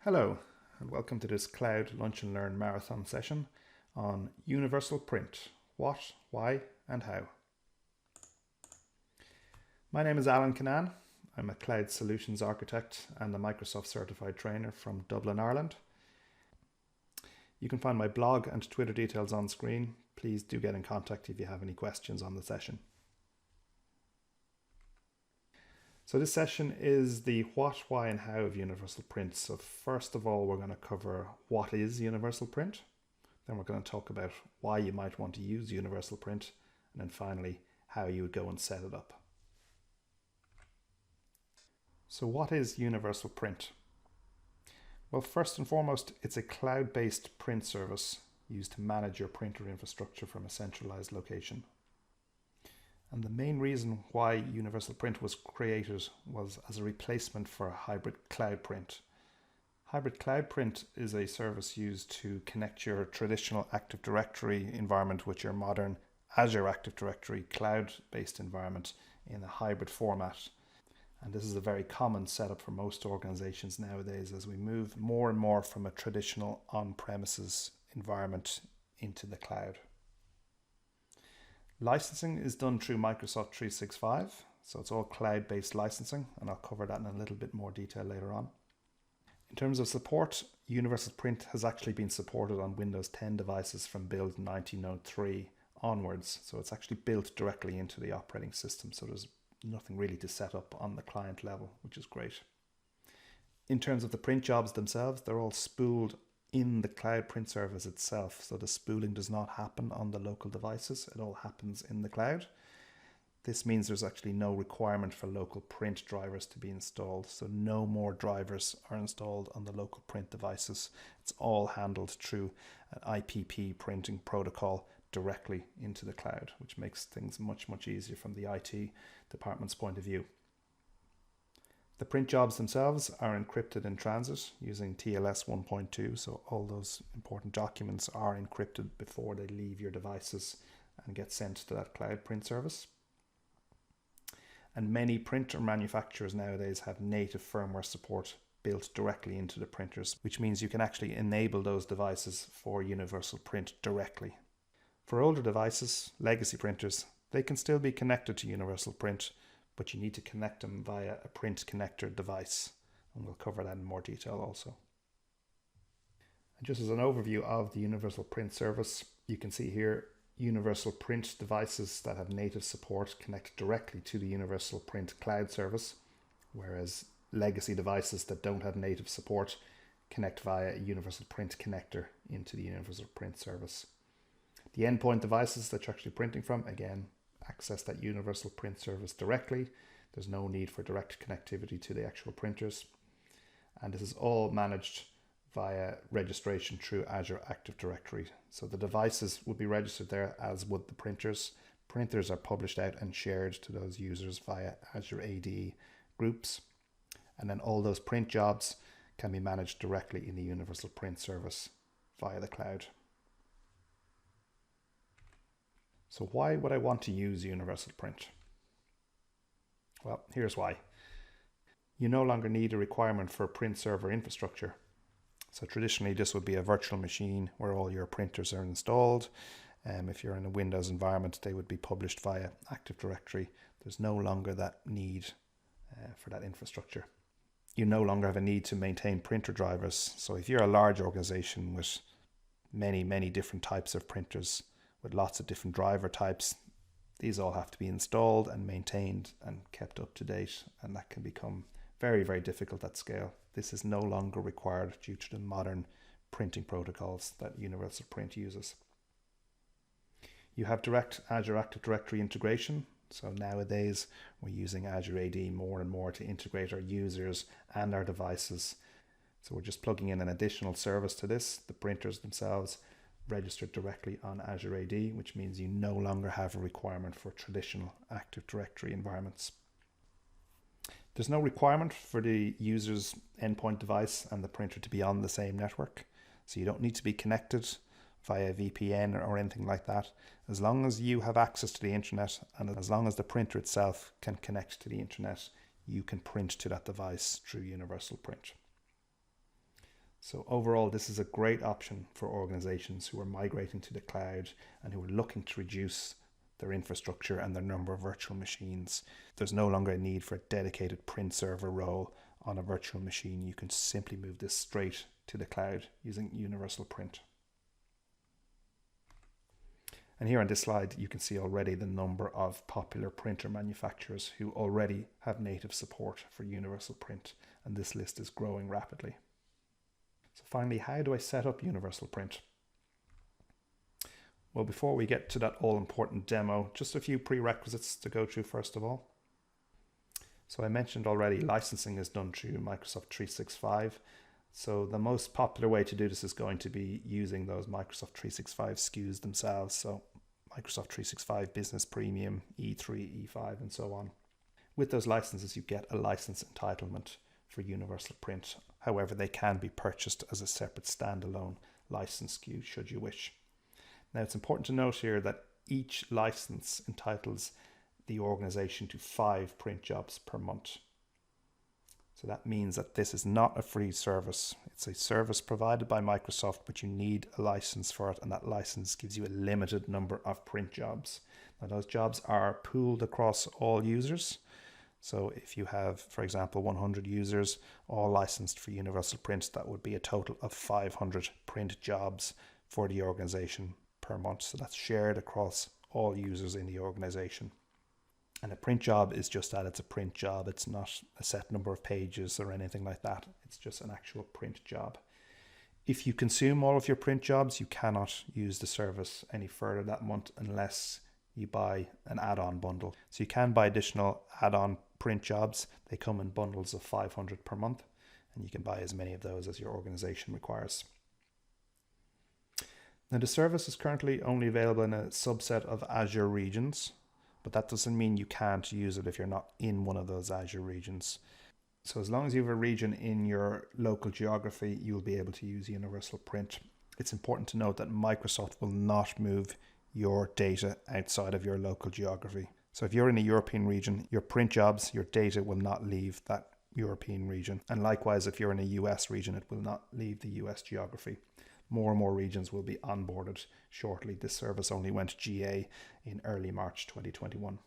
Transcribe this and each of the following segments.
Hello, and welcome to this Cloud Lunch and Learn marathon session on Universal Print: What, Why, and How. My name is Alan Kinnan. I'm a Cloud Solutions Architect and a Microsoft Certified Trainer from Dublin, Ireland. You can find my blog and Twitter details on screen. Please do get in contact if you have any questions on the session. So this session is the what, why, and how of Universal Print. So first of all, we're going to cover what is Universal Print. Then we're going to talk about why you might want to use Universal Print. And then finally, how you would go and set it up. So what is Universal Print? Well, first and foremost, it's a cloud-based print service used to manage your printer infrastructure from a centralized location. And the main reason why Universal Print was created was as a replacement for hybrid cloud print. Hybrid cloud print is a service used to connect your traditional Active Directory environment with your modern Azure Active Directory cloud-based environment in a hybrid format. And this is a very common setup for most organizations nowadays as we move more and more from a traditional on-premises environment into the cloud. Licensing is done through Microsoft 365, so it's all cloud-based licensing, and I'll cover that in a little bit more detail later on. In terms of support, Universal Print has actually been supported on Windows 10 devices from build 1903 onwards, so it's actually built directly into the operating system, so there's nothing really to set up on the client level, which is great. In terms of the print jobs themselves, they're all spooled in the cloud print service itself, so the spooling does not happen on the local devices, it all happens in the cloud. This means there's actually no requirement for local print drivers to be installed, so no more drivers are installed on the local print devices. It's all handled through an IPP printing protocol directly into the cloud, which makes things much easier from the IT department's point of view. The print jobs themselves are encrypted in transit using TLS 1.2, so all those important documents are encrypted before they leave your devices and get sent to that cloud print service. And many printer manufacturers nowadays have native firmware support built directly into the printers, which means you can actually enable those devices for Universal Print directly. For older devices, legacy printers, they can still be connected to Universal Print, but you need to connect them via a print connector device, and we'll cover that in more detail also. And just as an overview of the Universal Print service, you can see here Universal Print devices that have native support connect directly to the Universal Print cloud service, whereas legacy devices that don't have native support connect via a Universal Print connector into the Universal Print service. The endpoint devices that you're actually printing from, again, access that Universal Print service directly. There's no need for direct connectivity to the actual printers. And this is all managed via registration through Azure Active Directory. So the devices would be registered there, as would the printers. Printers are published out and shared to those users via Azure AD groups. And then all those print jobs can be managed directly in the Universal Print service via the cloud. So why would I want to use Universal Print? Well, here's why. You no longer need a requirement for print server infrastructure. So traditionally this would be a virtual machine where all your printers are installed. If you're in a Windows environment, they would be published via Active Directory. There's no longer that need for that infrastructure. You no longer have a need to maintain printer drivers. So if you're a large organization with many different types of printers, with lots of different driver types, these all have to be installed and maintained and kept up to date, and that can become very difficult at scale. This is no longer required due to the modern printing protocols that Universal Print uses. You have direct Azure Active Directory integration, so nowadays we're using Azure AD more and more to integrate our users and our devices. So we're just plugging in an additional service to this. The printers themselves registered directly on Azure AD, which means you no longer have a requirement for traditional Active Directory environments. There's no requirement for the user's endpoint device and the printer to be on the same network, so you don't need to be connected via VPN or anything like that. As long as you have access to the internet and as long as the printer itself can connect to the internet, you can print to that device through Universal Print. So overall, this is a great option for organizations who are migrating to the cloud and who are looking to reduce their infrastructure and their number of virtual machines. There's no longer a need for a dedicated print server role on a virtual machine. You can simply move this straight to the cloud using Universal Print. And here on this slide, you can see already the number of popular printer manufacturers who already have native support for Universal Print, and this list is growing rapidly. So finally, how do I set up Universal Print? Well, before we get to that all-important demo, just a few prerequisites to go through first of all. So I mentioned already, licensing is done through Microsoft 365. So the most popular way to do this is going to be using those Microsoft 365 SKUs themselves. So Microsoft 365 Business Premium, E3, E5, and so on. With those licenses, you get a license entitlement for Universal Print. However, they can be purchased as a separate standalone license SKU should you wish. Now, it's important to note here that each license entitles the organization to 5 print jobs per month. So that means that this is not a free service. It's a service provided by Microsoft, but you need a license for it, and that license gives you a limited number of print jobs. Now, those jobs are pooled across all users. So if you have, for example, 100 users, all licensed for Universal Print, that would be a total of 500 print jobs for the organization per month. So that's shared across all users in the organization. And a print job is just that, it's a print job. It's not a set number of pages or anything like that. It's just an actual print job. If you consume all of your print jobs, you cannot use the service any further that month unless you buy an add-on bundle. So you can buy additional add-on print jobs. They come in bundles of 500 per month, and you can buy as many of those as your organization requires. Now, the service is currently only available in a subset of Azure regions, but that doesn't mean you can't use it if you're not in one of those Azure regions. So as long as you have a region in your local geography, you'll be able to use Universal Print. It's important to note that Microsoft will not move your data outside of your local geography. So if you're in a European region, your print jobs, your data will not leave that European region. And likewise, if you're in a US region, it will not leave the US geography. More and more regions will be onboarded shortly. This service only went GA in early March 2021.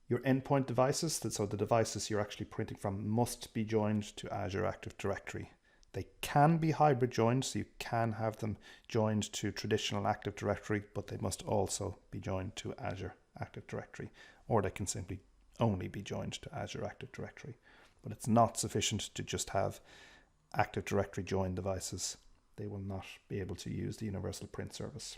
Your endpoint devices, so the devices you're actually printing from, must be joined to Azure Active Directory. They can be hybrid joined, so you can have them joined to traditional Active Directory, but they must also be joined to Azure Active Directory, or they can simply only be joined to Azure Active Directory. But it's not sufficient to just have Active Directory joined devices. They will not be able to use the Universal Print service.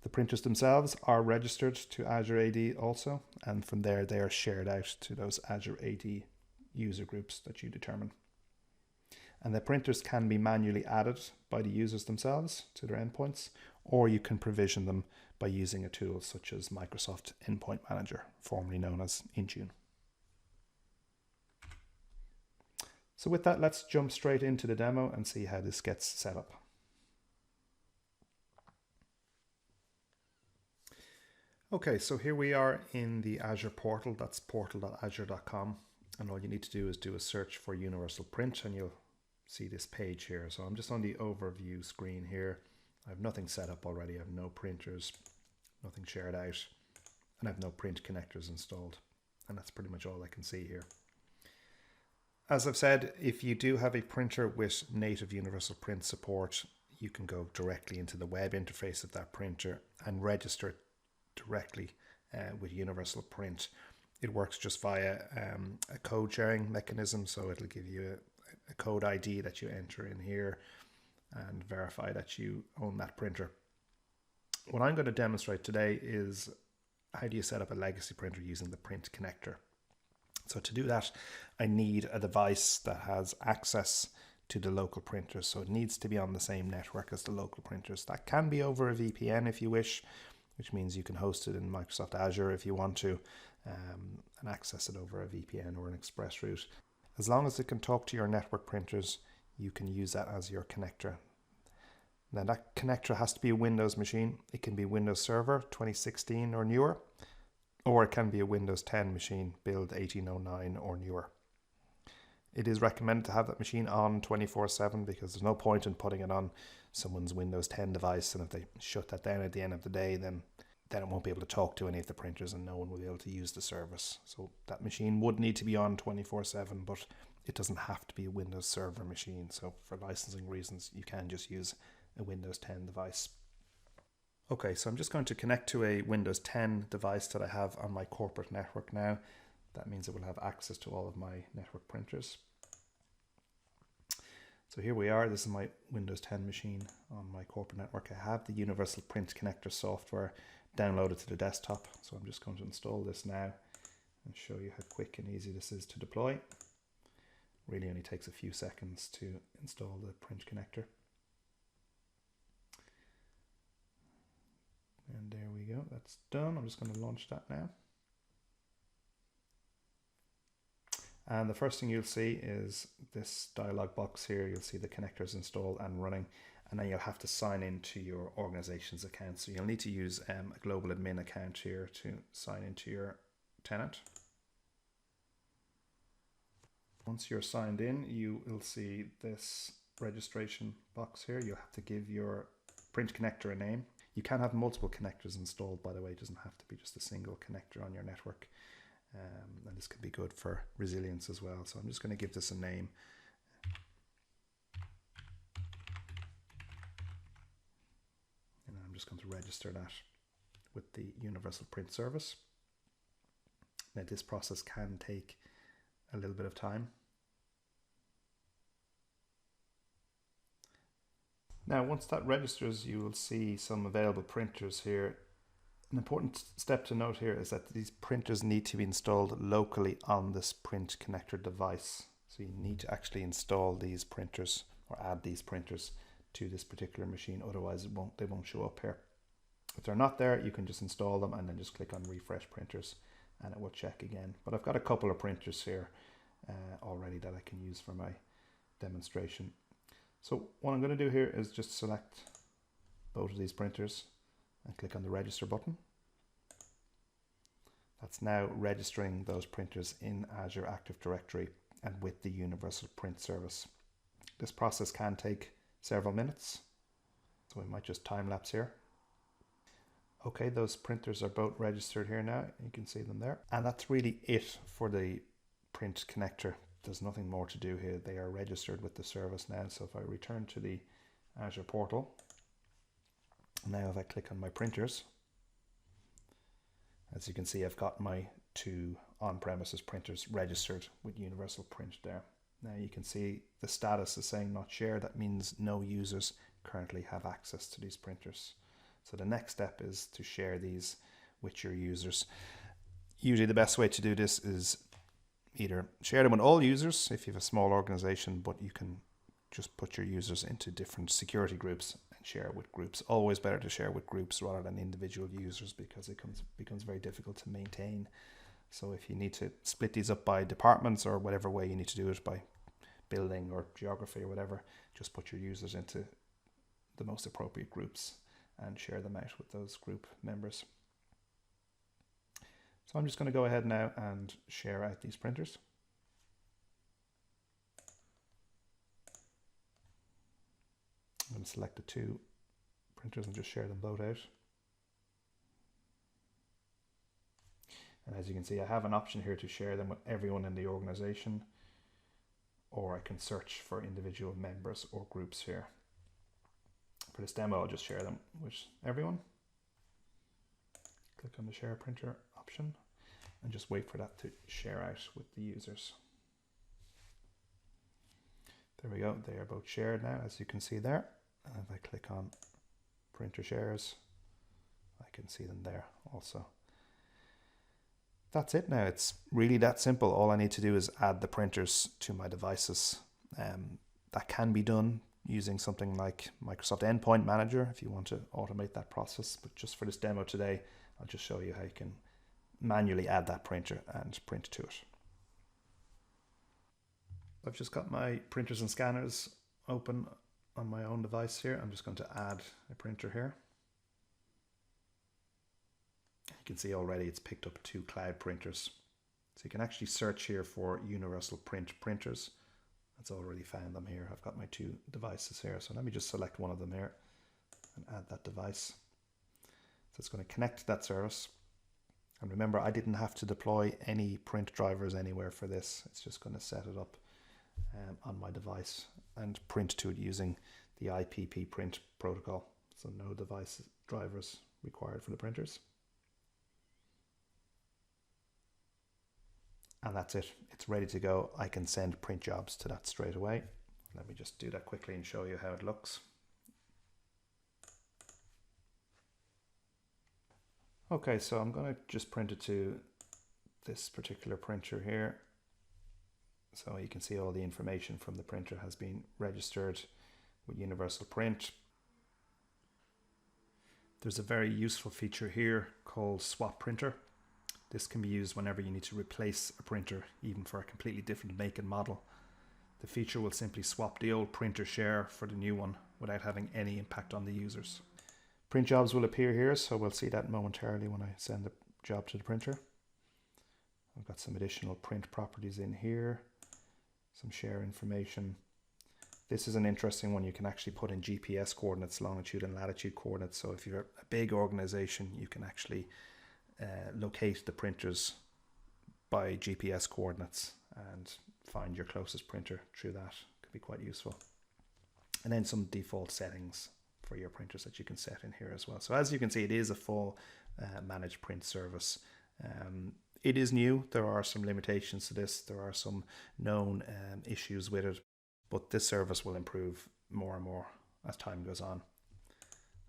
The printers themselves are registered to Azure AD also, and from there they are shared out to those Azure AD user groups that you determine. And the printers can be manually added by the users themselves to their endpoints, or you can provision them by using a tool such as Microsoft Endpoint Manager, formerly known as Intune. So with that, let's jump straight into the demo and see how this gets set up. Okay, so here we are in the Azure portal. That's portal.azure.com. And all you need to do is do a search for Universal Print and you'll see this page here. So I'm just on the overview screen here. I have nothing set up already. I have no printers, nothing shared out, and I have no print connectors installed. And that's pretty much all I can see here. As I've said, if you do have a printer with native Universal Print support, you can go directly into the web interface of that printer and register directly with Universal Print. It works just via a code sharing mechanism, so it'll give you a code ID that you enter in here and verify that you own that printer. What I'm going to demonstrate today is how do you set up a legacy printer using the print connector. So to do that, I need a device that has access to the local printers. So it needs to be on the same network as the local printers. That can be over a VPN if you wish, which means you can host it in Microsoft Azure if you want to, and access it over a VPN or an express route. As long as it can talk to your network printers, you can use that as your connector. Now that connector has to be a Windows machine. It can be Windows Server 2016 or newer, or it can be a Windows 10 machine, build 1809 or newer. it is recommended to have that machine on 24/7 because there's no point in putting it on someone's Windows 10 device, and if they shut that down at the end of the day, then it won't be able to talk to any of the printers and no one will be able to use the service. So that machine would need to be on 24/7, but it doesn't have to be a Windows Server machine. So for licensing reasons, you can just use a Windows 10 device. Okay, so I'm just going to connect to a Windows 10 device that I have on my corporate network now. That means it will have access to all of my network printers. So here we are. This is my Windows 10 machine on my corporate network. I have the Universal Print Connector software downloaded to the desktop. So I'm just going to install this now and show you how quick and easy this is to deploy. Really only takes a few seconds to install the print connector. And there we go, that's done. I'm just going to launch that now. And the first thing you'll see is this dialog box here. You'll see the connectors installed and running, and then you'll have to sign into your organization's account. So you'll need to use a global admin account here to sign into your tenant. Once you're signed in, you will see this registration box here. You'll have to give your print connector a name. You can have multiple connectors installed, by the way. It doesn't have to be just a single connector on your network. And this could be good for resilience as well. So I'm just going to give this a name. And I'm just going to register that with the Universal Print Service. Now this process can take a little bit of time. Now, once that registers, you will see some available printers here. An important step to note here is that these printers need to be installed locally on this print connector device. So you need to actually install these printers or add these printers to this particular machine. Otherwise, they won't show up here. If they're not there, you can just install them and then just click on refresh printers and it will check again. But I've got a couple of printers here already that I can use for my demonstration. So what I'm going to do here is just select both of these printers and click on the register button. That's now registering those printers in Azure Active Directory and with the Universal Print Service. This process can take several minutes, so we might just time lapse here. Okay, those printers are both registered here now. You can see them there. And that's really it for the print connector. There's nothing more to do here. They are registered with the service now. So if I return to the Azure portal, now if I click on my printers, as you can see, I've got my 2 on-premises printers registered with Universal Print there. Now you can see the status is saying not shared. That means no users currently have access to these printers. So the next step is to share these with your users. Usually the best way to do this is either share them with all users if you have a small organization, but you can just put your users into different security groups and share with groups. Always better to share with groups rather than individual users because it becomes very difficult to maintain. So if you need to split these up by departments or whatever way you need to do it, by building or geography or whatever, just put your users into the most appropriate groups and share them out with those group members. So I'm just going to go ahead now and share out these printers. I'm going to select the 2 printers and just share them both out. And as you can see, I have an option here to share them with everyone in the organization, or I can search for individual members or groups here. For this demo, I'll just share them with everyone. Click on the share printer option and just wait for that to share out with the users. There we go, they are both shared now, as you can see there. And if I click on printer shares, I can see them there also. That's it now. It's really that simple. All I need to do is add the printers to my devices. That can be done using something like Microsoft Endpoint Manager if you want to automate that process. But just for this demo today, I'll just show you how you can manually add that printer and print to it. I've just got my printers and scanners open on my own device here. I'm just going to add a printer here. You can see already it's picked up 2 cloud printers. So you can actually search here for Universal Print printers. It's already found them here. I've got my two devices here. So let me just select one of them here and add that device. So it's going to connect to that service. And remember, I didn't have to deploy any print drivers anywhere for this. It's just going to set it up on my device and print to it using the IPP print protocol. So no device drivers required for the printers. And that's it. It's ready to go. I can send print jobs to that straight away. Let me just do that quickly and show you how it looks. Okay, so I'm going to just print it to this particular printer here. So you can see all the information from the printer has been registered with Universal Print. There's a very useful feature here called Swap Printer. This can be used whenever you need to replace a printer, even for a completely different make and model. The feature will simply swap the old printer share for the new one without having any impact on the users. Print jobs will appear here, so we'll see that momentarily when I send the job to the printer. I've got some additional print properties in here, some share information. This is an interesting one. You can actually put in GPS coordinates, longitude and latitude coordinates. So if you're a big organization, you can actually locate the printers by GPS coordinates and find your closest printer through that. Could be quite useful. And then some default settings for your printers that you can set in here as well. So as you can see, it is a full managed print service. It is new. There are some limitations to this. There are some known issues with it, but this service will improve more and more as time goes on.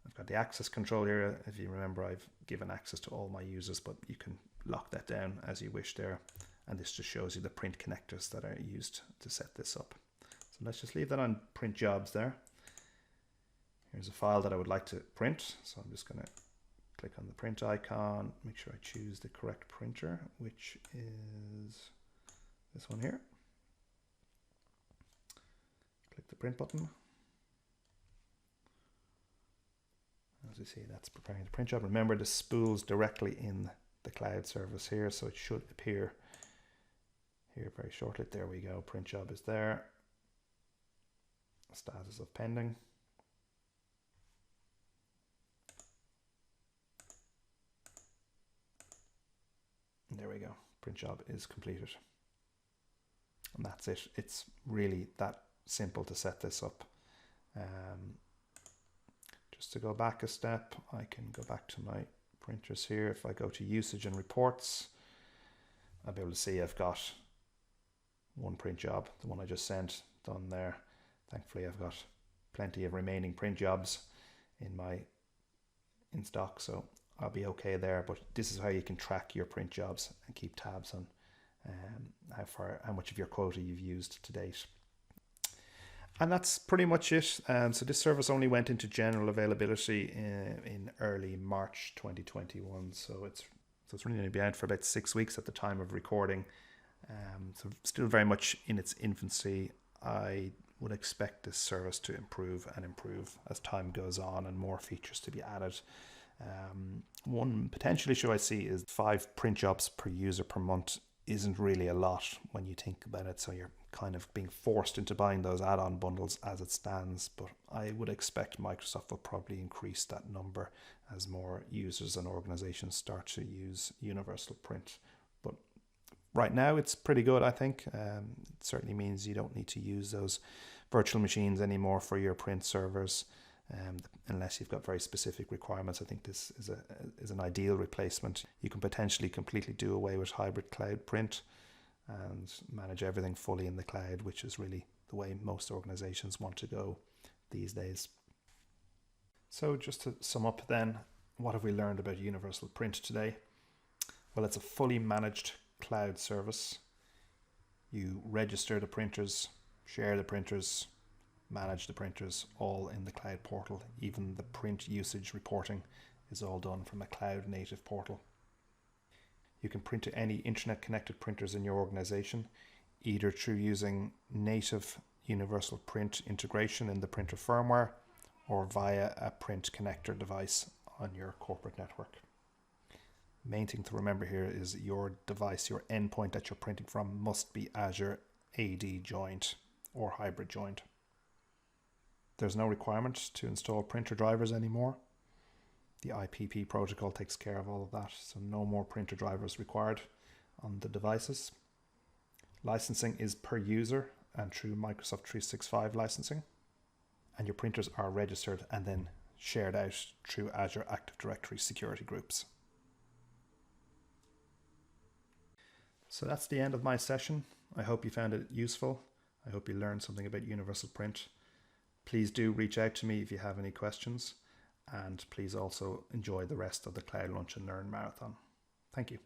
I've got the access control here. If you remember, I've given access to all my users, but you can lock that down as you wish there. And this just shows you the print connectors that are used to set this up. So let's just leave that on print jobs there. Here's a file that I would like to print. So I'm just going to click on the print icon, make sure I choose the correct printer, which is this one here. Click the print button. As you see, that's preparing the print job. Remember, the spool's directly in the cloud service here, so it should appear here very shortly. There we go. Print job is there. Status of pending. And there we go. Print job is completed. And that's it. It's really that simple to set this up. Just to go back a step, I can go back to my printers here. If I go to usage and reports, I'll be able to see I've got one print job, the one I just sent, done there. Thankfully, I've got plenty of remaining print jobs in stock, so I'll be okay there. But this is how you can track your print jobs and keep tabs on how much of your quota you've used to date. And that's pretty much it. So this service only went into general availability in early March 2021. So it's really going to be out for about 6 weeks at the time of recording. So still very much in its infancy. I would expect this service to improve and improve as time goes on and more features to be added. One potential issue I see is 5 print jobs per user per month isn't really a lot when you think about it. So you're kind of being forced into buying those add-on bundles as it stands. But I would expect Microsoft will probably increase that number as more users and organizations start to use Universal Print. But right now it's pretty good, I think. It certainly means you don't need to use those virtual machines anymore for your print servers. Unless you've got very specific requirements. I think this is an ideal replacement. You can potentially completely do away with hybrid cloud print and manage everything fully in the cloud, which is really the way most organizations want to go these days. So just to sum up then, what have we learned about Universal Print today? Well, it's a fully managed cloud service. You register the printers, share the printers, manage the printers, all in the cloud portal. Even the print usage reporting is all done from a cloud native portal. You can print to any internet connected printers in your organization, either through using native Universal Print integration in the printer firmware or via a print connector device on your corporate network. Main thing to remember here is your device, your endpoint that you're printing from, must be Azure AD joined. or hybrid joined. There's no requirement to install printer drivers anymore. The IPP protocol takes care of all of that, so no more printer drivers required on the devices. Licensing is per user and through Microsoft 365 licensing, and your printers are registered and then shared out through Azure Active Directory security groups. So that's the end of my session. I hope you found it useful. I hope you learned something about Universal Print. Please do reach out to me if you have any questions, and please also enjoy the rest of the Cloud Lunch and Learn Marathon. Thank you.